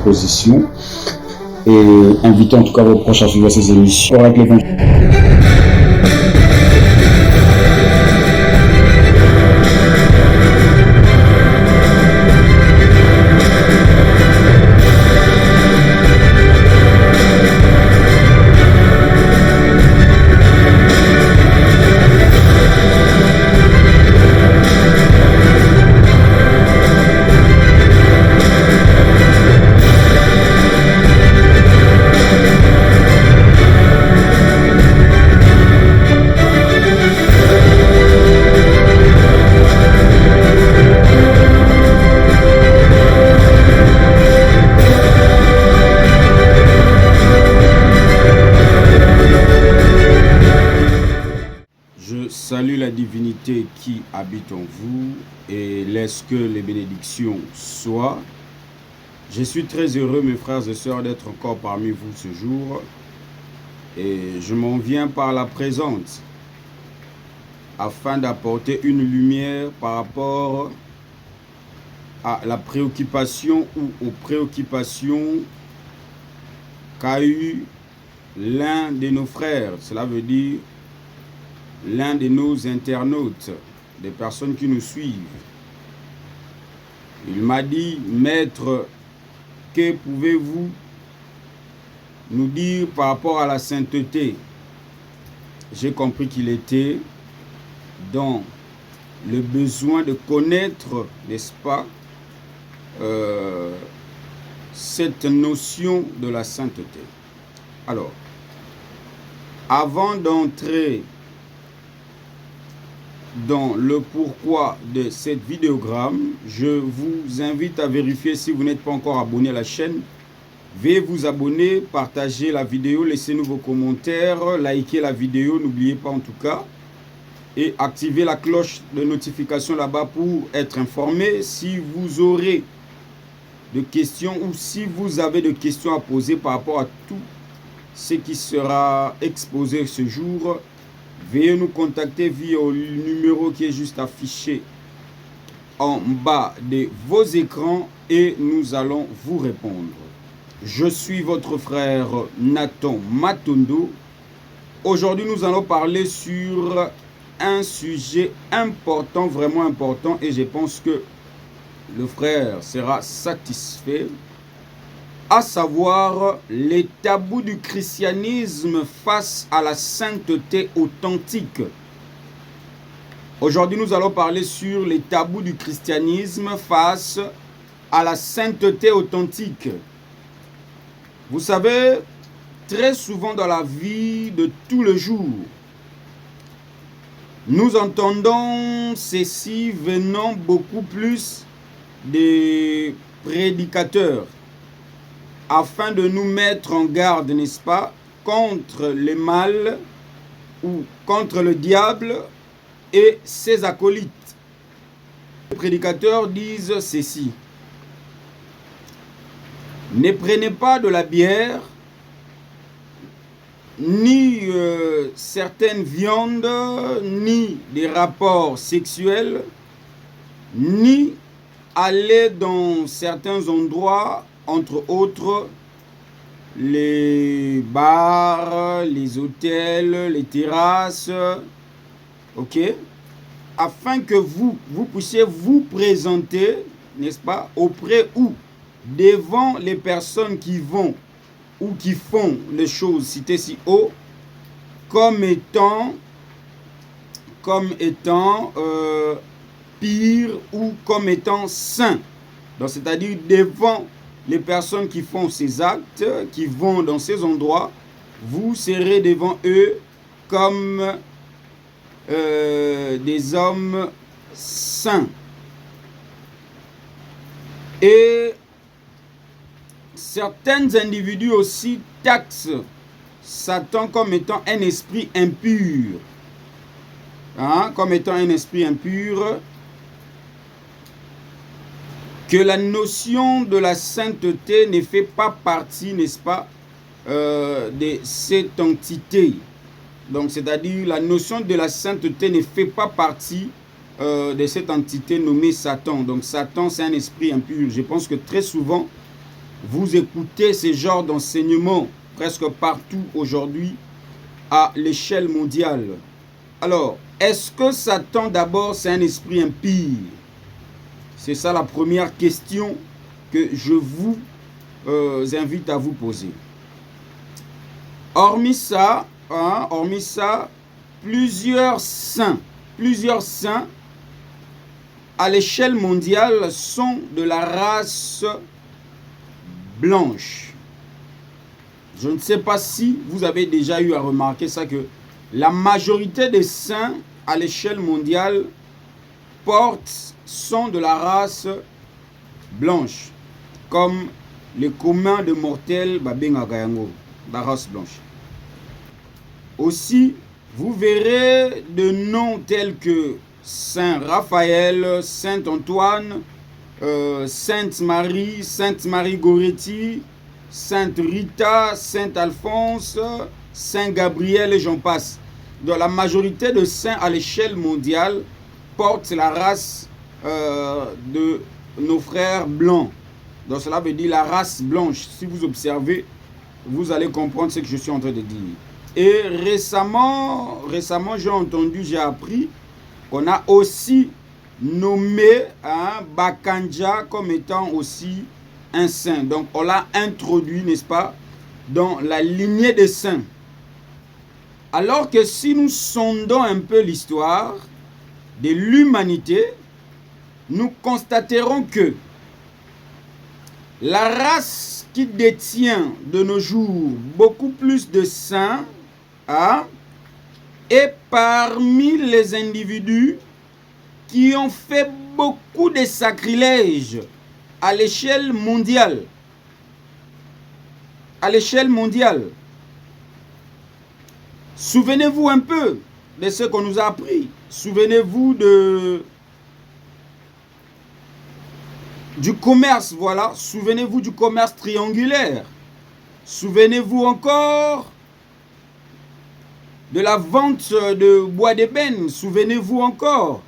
disposition. Et invitez en tout cas vos proches à suivre ces émissions avec l'évangile. Salue la divinité qui habite en vous et laisse que les bénédictions soient. Je suis très heureux, mes frères et sœurs, d'être encore parmi vous ce jour. Et je m'en viens par la présente afin d'apporter une lumière par rapport à la préoccupation ou aux préoccupations qu'a eu l'un de nos frères. Cela veut dire l'un de nos internautes, des personnes qui nous suivent. Il m'a dit, maître, que pouvez-vous nous dire par rapport à la sainteté? J'ai compris qu'il était dans le besoin de connaître, n'est-ce pas, cette notion de la sainteté. Alors, avant d'entrer dans le pourquoi de cette vidéogramme, je vous invite à vérifier si vous n'êtes pas encore abonné à la chaîne. Veuillez vous abonner, partager la vidéo, laissez-nous vos commentaires, likez la vidéo, n'oubliez pas en tout cas. Et activez la cloche de notification là-bas pour être informé si vous aurez de questions ou si vous avez des questions à poser par rapport à tout ce qui sera exposé ce jour. Veuillez nous contacter via le numéro qui est juste affiché en bas de vos écrans et nous allons vous répondre. Je suis votre frère Nathan Matondo. Aujourd'hui, nous allons parler sur un sujet important, vraiment important, et je pense que le frère sera satisfait, à savoir les tabous du christianisme face à la sainteté authentique. Aujourd'hui, nous allons parler sur les tabous du christianisme face à la sainteté authentique. Vous savez, très souvent dans la vie de tous les jours, nous entendons ceci venant beaucoup plus des prédicateurs, afin de nous mettre en garde, n'est-ce pas, contre le mal ou contre le diable et ses acolytes. Les prédicateurs disent ceci: ne prenez pas de la bière, ni certaines viandes, ni des rapports sexuels, ni aller dans certains endroits, entre autres les bars, les hôtels, les terrasses, ok, afin que vous puissiez vous présenter, n'est-ce pas, auprès ou devant les personnes qui vont ou qui font les choses citées si haut, comme étant pire ou comme étant saint. Donc c'est-à-dire devant les personnes qui font ces actes, qui vont dans ces endroits, vous serez devant eux comme des hommes saints. Et certains individus aussi taxent Satan comme étant un esprit impur. Hein? Comme étant un esprit impur. Que la notion de la sainteté ne fait pas partie, n'est-ce pas, de cette entité. Donc, c'est-à-dire la notion de la sainteté ne fait pas partie de cette entité nommée Satan. Donc, Satan, c'est un esprit impur. Je pense que très souvent, vous écoutez ce genre d'enseignement presque partout aujourd'hui à l'échelle mondiale. Alors, est-ce que Satan d'abord c'est un esprit impie? C'est ça la première question que je vous invite à vous poser. Hormis ça, plusieurs saints à l'échelle mondiale sont de la race blanche. Je ne sais pas si vous avez déjà eu à remarquer ça, que la majorité des saints à l'échelle mondiale sont de la race blanche, comme les communs de mortels, la race blanche. Aussi, vous verrez de noms tels que Saint Raphaël, Saint Antoine, Sainte Marie Goretti, Sainte Rita, Saint Alphonse, Saint Gabriel et j'en passe. Donc la majorité de saints à l'échelle mondiale portent la race de nos frères blancs. Donc cela veut dire la race blanche. Si vous observez, vous allez comprendre ce que je suis en train de dire. Et récemment j'ai appris qu'on a aussi nommé Bakanja comme étant aussi un saint. Donc on l'a introduit, n'est-ce pas, dans la lignée des saints. Alors que si nous sondons un peu l'histoire de l'humanité, nous constaterons que la race qui détient de nos jours beaucoup plus de saints est parmi les individus qui ont fait beaucoup de sacrilèges à l'échelle mondiale. À l'échelle mondiale. Souvenez-vous un peu de ce qu'on nous a appris. Souvenez-vous du commerce, voilà. Souvenez-vous du commerce triangulaire. Souvenez-vous encore de la vente de bois d'ébène. Souvenez-vous encore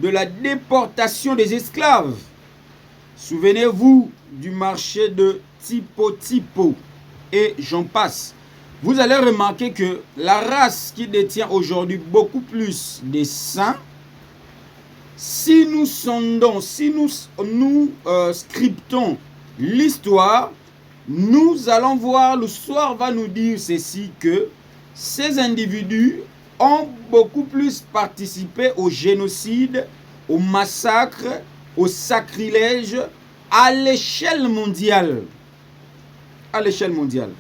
de la déportation des esclaves. Souvenez-vous du marché de Tipo et j'en passe. Vous allez remarquer que la race qui détient aujourd'hui beaucoup plus des saints, si nous sondons, si nous scriptons l'histoire, nous allons voir, l'histoire va nous dire ceci, que ces individus ont beaucoup plus participé au génocide, au massacre, au sacrilège à l'échelle mondiale. À l'échelle mondiale.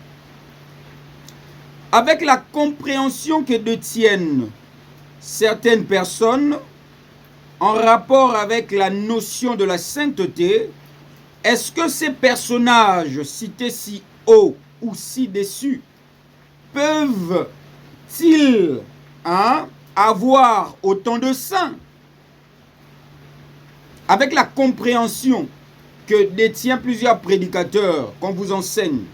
Avec la compréhension que détiennent certaines personnes en rapport avec la notion de la sainteté, est-ce que ces personnages cités si haut ou ci-dessus peuvent-ils avoir autant de saints? Avec la compréhension que détient plusieurs prédicateurs qu'on vous enseigne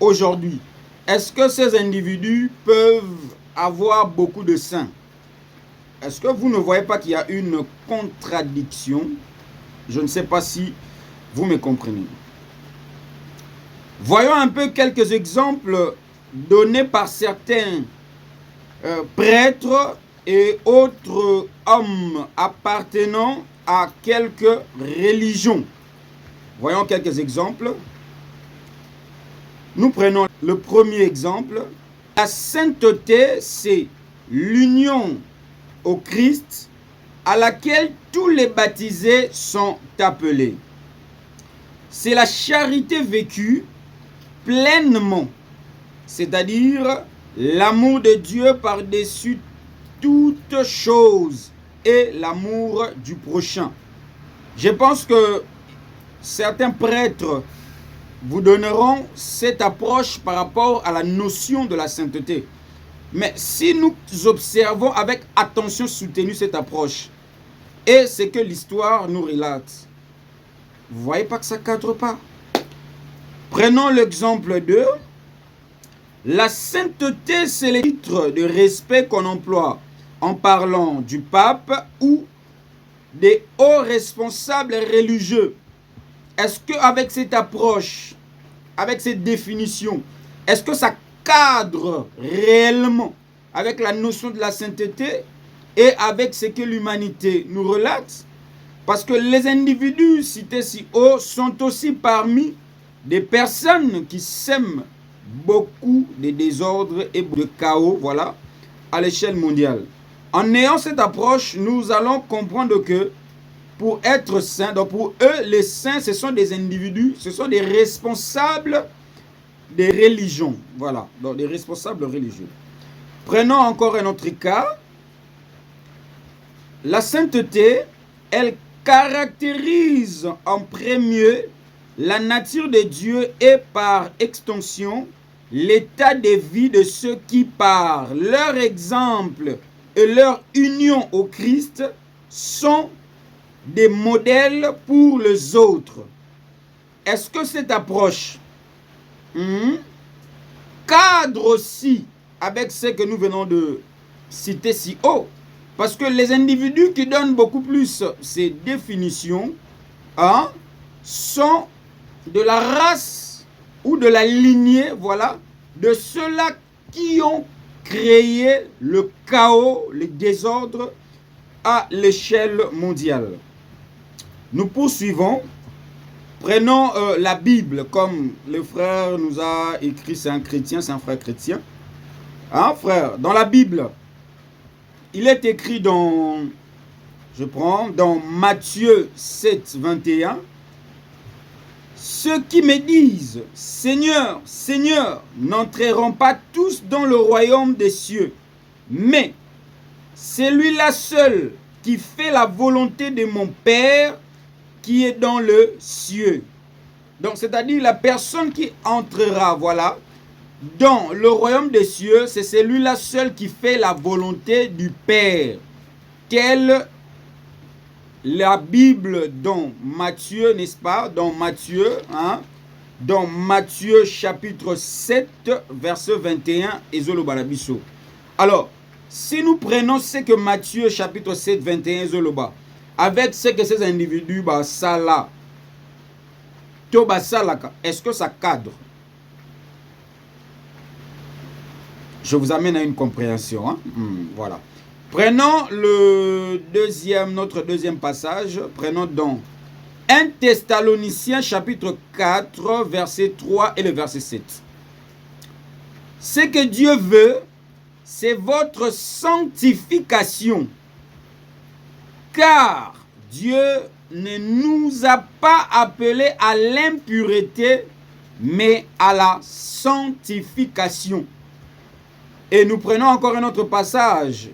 aujourd'hui, est-ce que ces individus peuvent avoir beaucoup de saints? Est-ce que vous ne voyez pas qu'il y a une contradiction? Je ne sais pas si vous me comprenez. Voyons un peu quelques exemples donnés par certains prêtres et autres hommes appartenant à quelques religions. Voyons quelques exemples. Nous prenons le premier exemple. La sainteté, c'est l'union au Christ à laquelle tous les baptisés sont appelés. C'est la charité vécue pleinement, c'est-à-dire l'amour de Dieu par-dessus toute chose et l'amour du prochain. Je pense que certains prêtres vous donneront cette approche par rapport à la notion de la sainteté. Mais si nous observons avec attention soutenue cette approche et ce que l'histoire nous relate, vous ne voyez pas que ça ne cadre pas. Prenons l'exemple de la sainteté, c'est le titre de respect qu'on emploie en parlant du pape ou des hauts responsables religieux. est-ce qu'avec cette approche, avec cette définition, est-ce que ça cadre réellement avec la notion de la sainteté et avec ce que l'humanité nous relate? Parce que les individus cités si haut sont aussi parmi des personnes qui sèment beaucoup de désordre et de chaos, voilà, à l'échelle mondiale. En ayant cette approche, nous allons comprendre que pour être saints, donc pour eux, les saints, ce sont des individus, ce sont des responsables des religions, voilà, donc des responsables religieux. Prenons encore un autre cas. La sainteté, elle caractérise en premier la nature de Dieu et par extension l'état de vie de ceux qui par leur exemple et leur union au Christ sont des modèles pour les autres. Est-ce que cette approche cadre aussi avec ce que nous venons de citer si haut? Parce que les individus qui donnent beaucoup plus ces définitions sont de la race ou de la lignée, voilà, de ceux-là qui ont créé le chaos, le désordre à l'échelle mondiale. Nous poursuivons. Prenons la Bible, comme le frère nous a écrit, c'est un chrétien, c'est un frère chrétien. Hein, frère, dans la Bible, il est écrit dans, dans Matthieu 7, 21, ceux qui me disent, Seigneur, Seigneur, n'entreront pas tous dans le royaume des cieux, mais celui-là seul qui fait la volonté de mon Père qui est dans le cieux. Donc, c'est-à-dire la personne qui entrera, voilà, dans le royaume des cieux, c'est celui-là seul qui fait la volonté du Père. Telle la Bible dans Matthieu, n'est-ce pas? Dans Matthieu, dans Matthieu chapitre 7, verset 21, et Zolobalabiso. Alors, si nous prenons ce que Matthieu chapitre 7, 21, Zoloba, avec ce que ces individus, ça là, est-ce que ça cadre? Je vous amène à une compréhension. Voilà. Prenons notre deuxième passage. Prenons donc 1 Thessaloniciens chapitre 4, verset 3 et le verset 7. Ce que Dieu veut, c'est votre sanctification. Car Dieu ne nous a pas appelés à l'impureté, mais à la sanctification. Et nous prenons encore un autre passage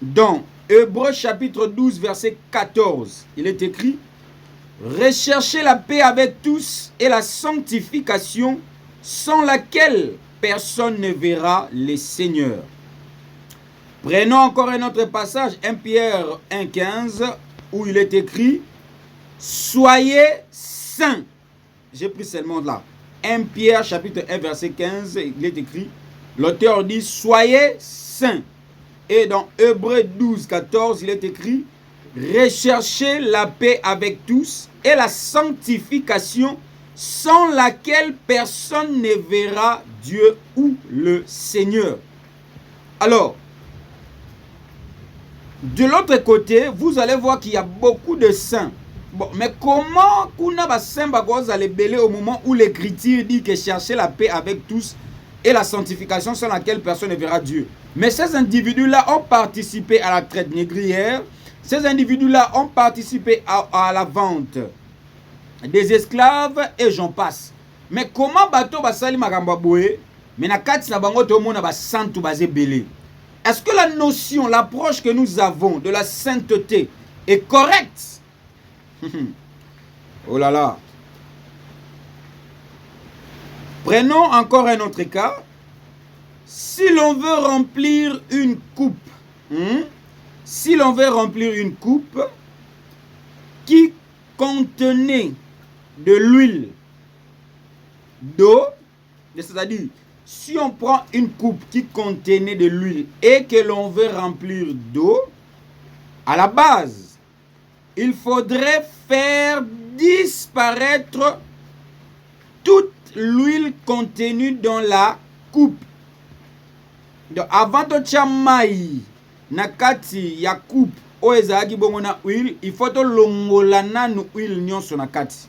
dans Hébreux chapitre 12, verset 14. Il est écrit, recherchez la paix avec tous et la sanctification, sans laquelle personne ne verra le Seigneur. Prenons encore un autre passage, 1 Pierre 1, 15, où il est écrit, soyez saints. J'ai pris seulement là. 1 Pierre chapitre 1, verset 15, il est écrit, l'auteur dit, soyez saints. Et dans Hébreux 12, 14, il est écrit, recherchez la paix avec tous et la sanctification, sans laquelle personne ne verra Dieu ou le Seigneur. Alors, de l'autre côté, vous allez voir qu'il y a beaucoup de saints. Bon, mais comment kuna ba saint bagoza les belé au moment où l'écriture dit que chercher la paix avec tous et la sanctification sans laquelle personne ne verra Dieu. Mais ces individus-là ont participé à la traite négrière. Ces individus-là ont participé à la vente des esclaves et j'en passe. Mais comment bateau basali makambo boye mais na kati na bango to mona ba santu bazé belé. Est-ce que la notion, l'approche que nous avons de la sainteté est correcte? Oh là là. Prenons encore un autre cas. Si l'on veut remplir une coupe, si l'on veut remplir une coupe qui contenait de l'huile, d'eau, c'est-à-dire, si on prend une coupe qui contenait de l'huile et que l'on veut remplir d'eau, à la base, il faudrait faire disparaître toute l'huile contenue dans la coupe. Donc, avant de chamai nakati ya coupe o ezaki bongo na huile, il faut to longola nanu huile nyonso nakati.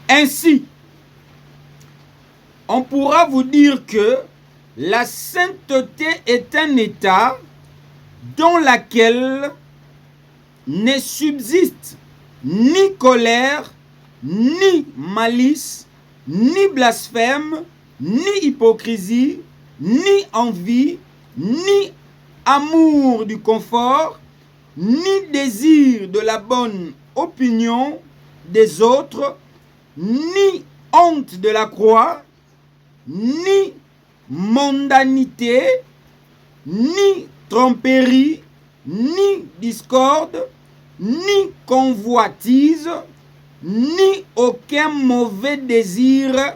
Ainsi, on pourra vous dire que la sainteté est un état dans lequel ne subsiste ni colère, ni malice, ni blasphème, ni hypocrisie, ni envie, ni amour du confort, ni désir de la bonne opinion des autres, ni honte de la croix, ni mondanité, ni tromperie, ni discorde, ni convoitise, ni aucun mauvais désir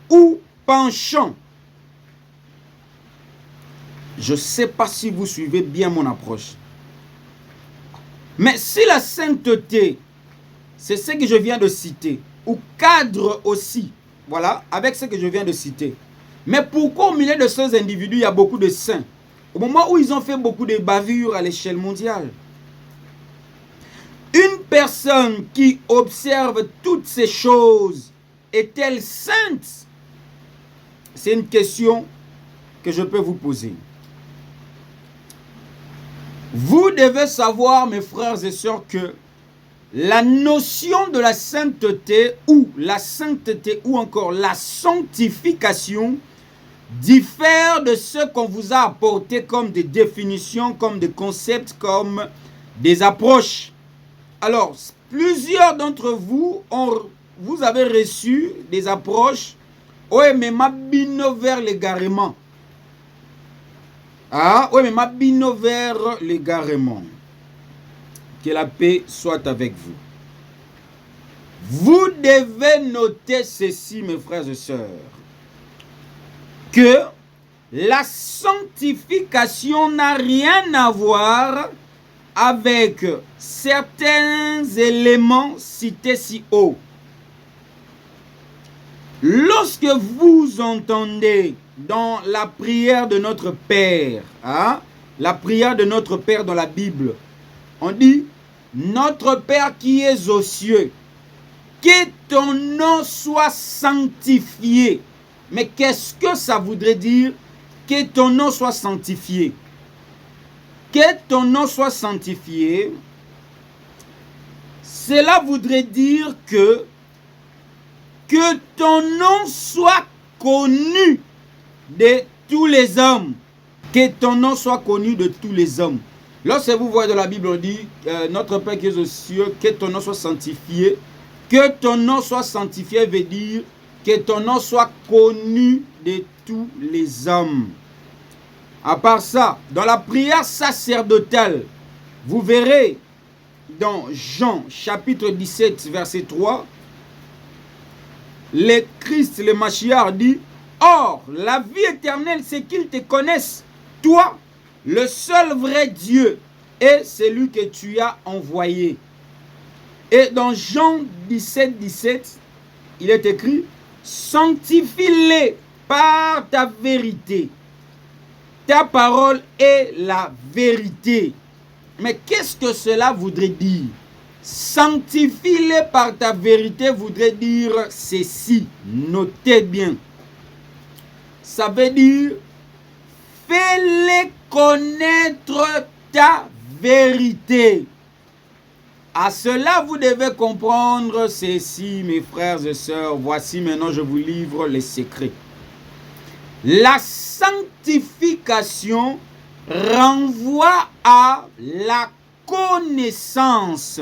ou penchant. Je ne sais pas si vous suivez bien mon approche. Mais si la sainteté, c'est ce que je viens de citer, ou cadre aussi, voilà, avec ce que je viens de citer. Mais pourquoi au milieu de ces individus, il y a beaucoup de saints? Au moment où ils ont fait beaucoup de bavures à l'échelle mondiale. Une personne qui observe toutes ces choses est-elle sainte? C'est une question que je peux vous poser. Vous devez savoir, mes frères et sœurs, que la notion de la sainteté ou encore la sanctification diffère de ce qu'on vous a apporté comme des définitions, comme des concepts, comme des approches. Alors, plusieurs d'entre vous, vous avez reçu des approches « mais ma bino vers l'égarement ». Ah, oui, mais ma bino vers l'égarement. Que la paix soit avec vous. Vous devez noter ceci, mes frères et sœurs, que la sanctification n'a rien à voir avec certains éléments cités si haut. Lorsque vous entendez dans la prière de notre Père, la prière de notre Père dans la Bible, on dit « Notre Père qui es aux cieux, que ton nom soit sanctifié ». Mais qu'est-ce que ça voudrait dire que ton nom soit sanctifié? Que ton nom soit sanctifié, cela voudrait dire que ton nom soit connu de tous les hommes. Que ton nom soit connu de tous les hommes. Lorsque vous voyez dans la Bible, on dit notre Père qui est aux cieux, que ton nom soit sanctifié. Que ton nom soit sanctifié veut dire que ton nom soit connu de tous les hommes. À part ça, dans la prière sacerdotale, vous verrez dans Jean chapitre 17 verset 3, le Christ, le Mashiach dit « Or, la vie éternelle, c'est qu'ils te connaissent, toi, le seul vrai Dieu, et celui que tu as envoyé. » Et dans Jean 17, 17, il est écrit « Sanctifie-les par ta vérité. Ta parole est la vérité. » Mais qu'est-ce que cela voudrait dire? Sanctifie-les par ta vérité voudrait dire ceci. Notez bien. Ça veut dire fais-les connaître ta vérité. À cela, vous devez comprendre ceci, mes frères et sœurs. Voici maintenant, je vous livre les secrets. La sanctification renvoie à la connaissance.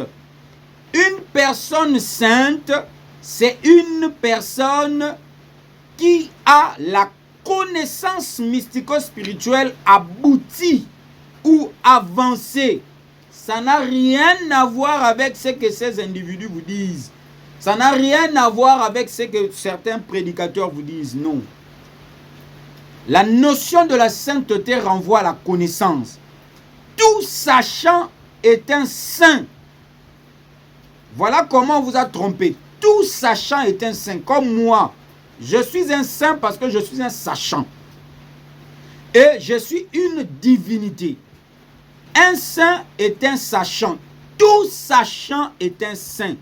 Une personne sainte, c'est une personne qui a la connaissance mystico-spirituelle aboutie ou avancée. Ça n'a rien à voir avec ce que ces individus vous disent. Ça n'a rien à voir avec ce que certains prédicateurs vous disent. Non. La notion de la sainteté renvoie à la connaissance. Tout sachant est un saint. Voilà comment on vous a trompé. Tout sachant est un saint, comme moi. Je suis un saint parce que je suis un sachant. Et je suis une divinité. Un saint est un sachant. Tout sachant est un saint.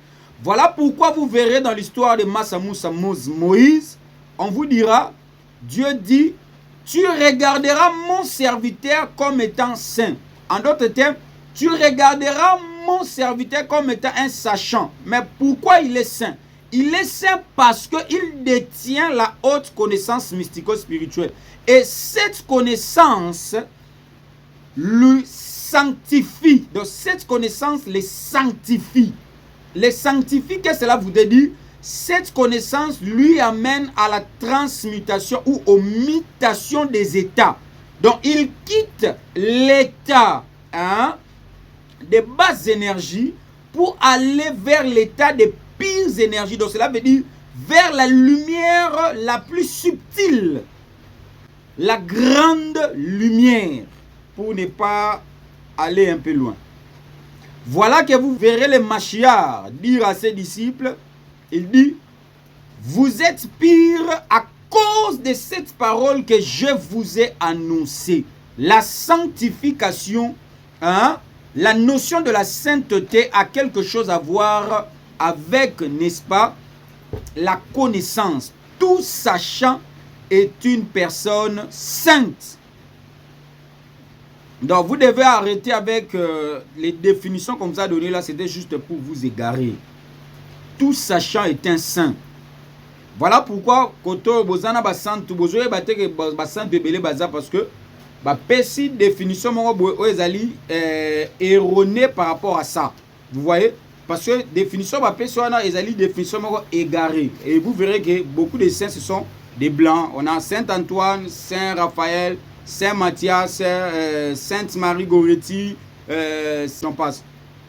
Voilà pourquoi vous verrez dans l'histoire de Mansa Musa Moïse, on vous dira, Dieu dit, tu regarderas mon serviteur comme étant saint. En d'autres termes, tu regarderas mon serviteur comme étant un sachant. Mais pourquoi il est saint? Il est saint parce qu'il détient la haute connaissance mystico-spirituelle. Et cette connaissance le sanctifie. Donc cette connaissance les sanctifie. Les sanctifie, qu'est-ce que cela voudrait dire? Cette connaissance lui amène à la transmutation ou aux mutations des états. Donc il quitte l'état des basses énergies pour aller vers l'état des pires énergies. Donc cela veut dire vers la lumière la plus subtile. La grande lumière, pour ne pas aller un peu loin. Voilà que vous verrez le Mashiach dire à ses disciples, il dit, vous êtes pires à cause de cette parole que je vous ai annoncée. La sanctification, la notion de la sainteté a quelque chose à voir avec, n'est-ce pas, la connaissance. Tout sachant est une personne sainte. Donc vous devez arrêter avec les définitions comme ça données là, c'était juste pour vous égarer. Tout sachant est un saint. Voilà pourquoi koto bozana basantu bozoye bateke basantu ebele baza parce que ba pesi définition moko ezali erronée par rapport à ça. Vous voyez? Parce que définition ba pesi wana ezali définition moko égarée. Et vous verrez que beaucoup de saints ce sont des blancs. On a Saint Antoine, Saint Raphaël, Saint Matthias, Sainte Marie Goretti, on passe.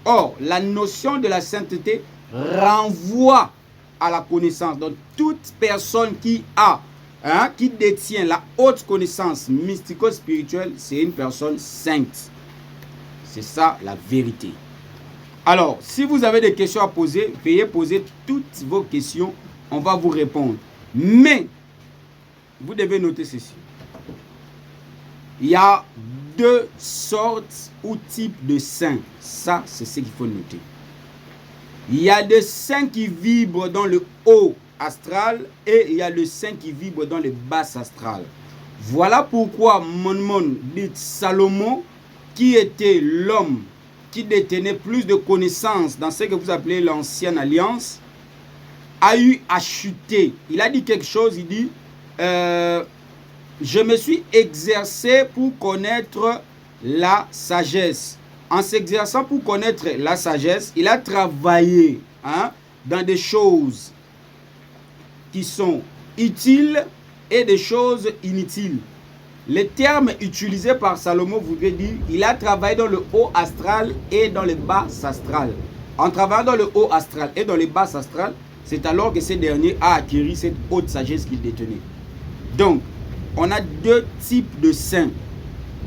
Or, la notion de la sainteté renvoie à la connaissance. Donc, toute personne qui a, qui détient la haute connaissance mystico-spirituelle, c'est une personne sainte. C'est ça la vérité. Alors, si vous avez des questions à poser, veuillez poser toutes vos questions. On va vous répondre. Mais, vous devez noter ceci. Il y a deux sortes ou types de saints. Ça, c'est ce qu'il faut noter. Il y a des saints qui vibrent dans le haut astral et il y a des saints qui vibrent dans le bas astral. Voilà pourquoi Mon dit Salomon, qui était l'homme qui détenait plus de connaissances dans ce que vous appelez l'ancienne alliance, a eu à chuter. Il a dit quelque chose, il dit... je me suis exercé pour connaître la sagesse. En s'exerçant pour connaître la sagesse, il a travaillé dans des choses qui sont utiles et des choses inutiles. Les termes utilisés par Salomon voudrait dire il a travaillé dans le haut astral et dans le bas astral. En travaillant dans le haut astral et dans le bas astral, c'est alors que ce dernier a acquis cette haute sagesse qu'il détenait. Donc, on a deux types de saints.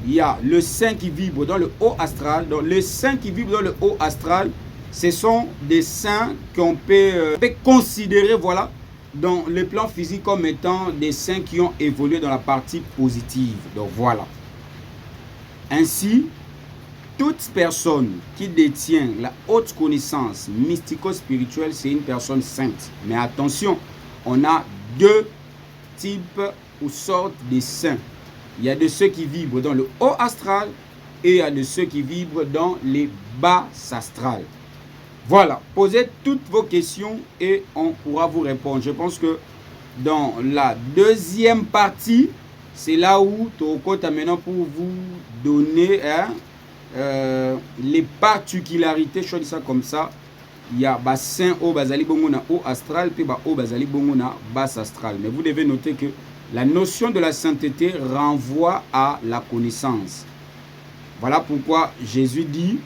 Il y a le saint qui vibre dans le haut astral. Donc, les saints qui vibrent dans le haut astral, ce sont des saints qu'on peut considérer, voilà, dans le plan physique comme étant des saints qui ont évolué dans la partie positive. Donc, voilà. Ainsi, toute personne qui détient la haute connaissance mystico-spirituelle, c'est une personne sainte. Mais attention, on a deux types ou sortes de saints. Il y a de ceux qui vibrent dans le haut astral et il y a de ceux qui vibrent dans les bas astrales. Voilà, posez toutes vos questions et on pourra vous répondre. Je pense que dans la deuxième partie, c'est là où Toko est maintenant pour vous donner les particularités, je dis ça comme ça. Il y a bassin au basali bongona haut astral puis au basali bongona bas astral. Mais vous devez noter que la notion de la sainteté renvoie à la connaissance. Voilà pourquoi Jésus dit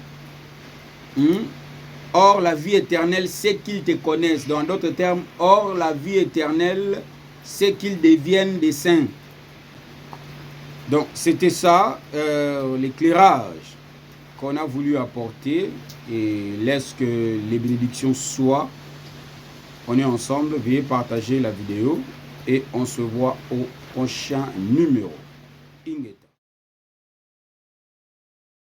or la vie éternelle, c'est qu'ils te connaissent. Dans d'autres termes, or la vie éternelle, c'est qu'ils deviennent des saints. Donc, c'était ça, l'éclairage. qu'on a voulu apporter et laisse que les bénédictions soient. On est ensemble, veuillez partager la vidéo et on se voit au prochain numéro. Ingeta.